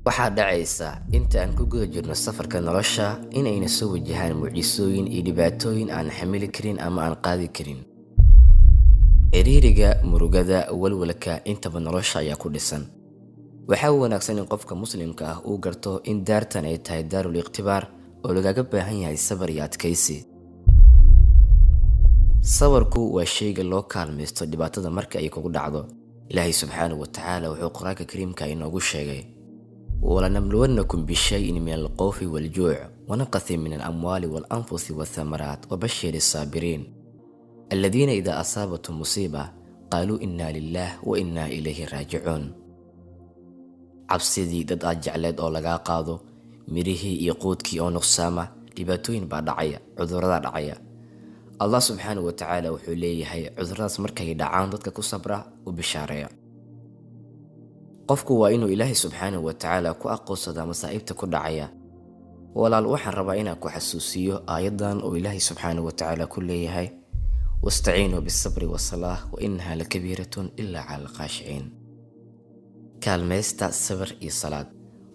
waxaa dhacaysa inta aan ku guda jirno safarka nolosha inayna soo wajahaan mucjisooyin iyo dhibaatooyin aan xamili karin ama aan qaadi karin. Ciriiriga, murugada, walwalka intaba nolosha ayaa ku dhisan. waxaa wanaagsan in qofka muslimka ah uu garto in daartan ay tahay daarul ikhtibaar oo lagaga baahan yahay sabar iyo adkaysi. sabarku waa shayga loo kaalmaysto dhibaatada marka ay kugu dhacdo. ilaahay subxaanahu wa tacaala wuxuu quraanka kariimka inoogu sheegay: ولنبلونكم بشيء من الخوف والجوع ونقص من الأموال والأنفس والثمرات وبشر الصابرين الذين إذا أصابتهم مصيبة قالوا إنا لله وإنا إليه راجعون. cabsidii dad aad jecleed oo lagaa qaado, mirihii iyo quudkii oo nuqsaama, dhibaatooyin baa dhacaya, cudurrada dhacaya. allah subxaanahu wa tacaala wuxuu leeyahay cudurradaas markay dhacaan dadka ku sabra u bishaareeya. qofku waa inuu ilaahay subxaanahu wa tacaala ku aqoonsadaa masaa'ibta ku dhacaya. walaal, waxaan rabaa inaan ku xasuusiyo aayaddan oo ilaahay subxaanahu wa tacaala ku leeyahay: wastaciinuu bisabri wasalaah wa inaha lakabiiratun ilaa cala alkhaashiciin. kaalmaysta sabar iyo salaad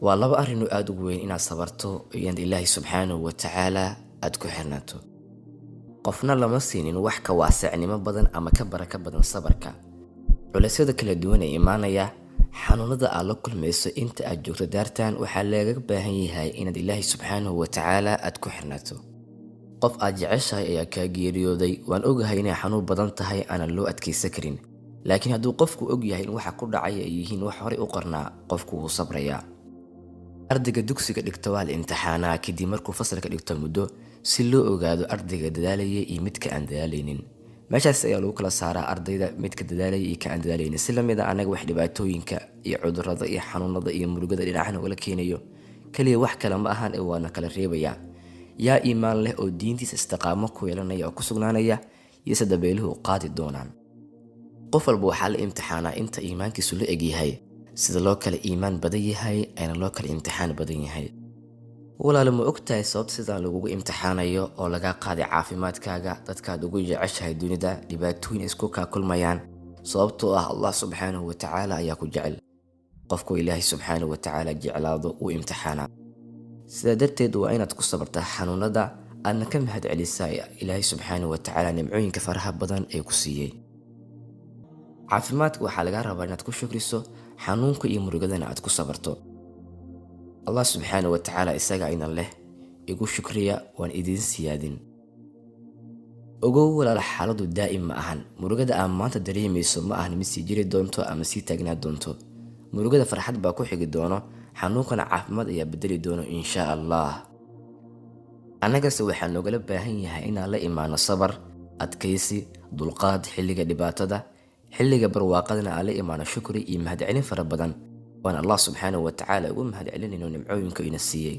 waa laba arrin oo aad ugu weyn inaad sabarto iyo inaad ilaahay subxaanahu wa tacaala aad ku xirnaato. qofna lama siinin wax ka waasicnimo badan ama ka baraka badan sabarka. culaysyada kala duwan ee imaanaya, xanuunada aad la kulmayso inta aad joogto daartan, waxaa lagaga baahan yahay inaad ilaahay subxaanahu wa tacaala aad ku xirnaato. qof aad jeceshahay ayaa kaa geeriyooday. waan ogahay inay xanuun badan tahay aanan loo adkaysan karin, laakiin hadduu qofku og yahay in waxa ku dhacaya ay yihiin wax horey u qarnaa, qofku wuu sabrayaa. ardayga dugsiga dhigta waa la imtixaanaa kadib markuu fasalka dhigto muddo si loo ogaado ardayga dadaalaya iyo midka aan dadaalaynin. meeshaas ayaa lagu kala saaraa ardayda midka dadaalaya iyo ka aan dadaalaynin. si lamid a anaga wax dhibaatooyinka iyo cudurrada iyo xanuunada iyo murugada dhinacana ula keenayo kaliya wax kale ma ahan ee waana kala reebayaa. yaa iimaan leh oo diintiisa istiqaamo ku yeelanaya oo ku sugnaanaya, iyo sadabeeluhu qaadi doonaan. qof walba waxaa la imtixaanaa inta iimaankiisu la egyahay, sida loo kala iimaan badan yahay ayna loo kala imtixaan badan yahay. walaalo, ma ogtahay sababta sidaan lagugu imtixaanayo oo lagaa qaaday caafimaadkaaga, dadkaad ugu jeceshahay dunida, dhibaatooyin isku kaa kulmayaan? sababtoo ah allah subxaanahu wa tacaala ayaa ku jecel. qofku ilaahay subxaanahu wa tacaala jeclaado uu imtixaanaa. sidaa darteed waa inaad ku sabartaa xanuunada, aadna ka mahad celisaa ilaahay subxaanahu wa tacaala nimcooyinka faraha badan ee ku siiyey. caafimaadka waxaa lagaa rabaa inaad ku shukriso, xanuunka iyo murugadana aad ku sabarto. allah subxaanahu wa tacaala isaga aynan leh, igu shukriya waan idiin siyaadin. ogow walaal, xaaladu daa'im ma ahan. murugada aad maanta dareemayso ma ahan mid sii jiri doonto ama sii taagnaa doonto. murugada farxad baa ku xigi doono, xanuunkana caafimaad ayaa bedeli doono inshaa allah. annagase waxaa noogala baahan yahay inaan la imaano sabar, adkaysi, dulqaad xilliga dhibaatada. xilliga barwaaqadana aan la imaano shukri iyo mahadcelin fara badan, waan allah subxaanahu wa tacaala ugu mahadcelinayno nimcooyinka ina siiyey.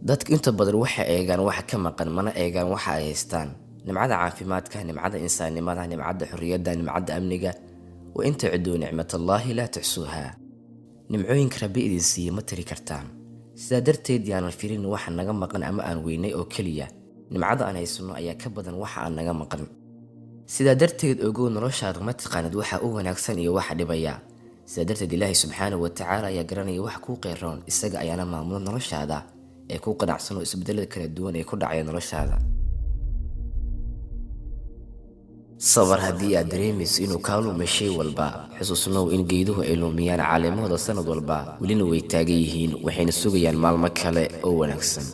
dadka inta badan waxay eegaan waxa ka maqan, mana eegaan waxa ay haystaan. nimcada caafimaadka, nimcada insaannimada, nimcada xurriyadda, nimcada amniga. wa in tacudduu nicmatallaahi laa tuxsuuhaa. nimcooyinka rabbi idin siiyey ma tiri kartaan. sidaa darteed yaanan firin waxa naga maqan ama aan weynay oo keliya. nimcada aan haysanno ayaa ka badan waxa aan naga maqan. sidaa darteed ogow, noloshaada ma taqaanid waxa u wanaagsan iyo waxa dhibaya. sidaa darteed ilaahay subxaanahu wa tacaala ayaa garanaya wax kuu qeyroon, isaga ayaana maamula noloshaada ee kuu qanacsan oo isbedelada kala duwan ee ku dhacaya noloshaada. sabar haddii aad dareemayso inuu kaa lumay shay walba, xusuusnow in geeduhu ay lumiyaan caleemahooda sanad walba, welina way taagan yihiin, waxayna sugayaan maalmo kale oo wanaagsan.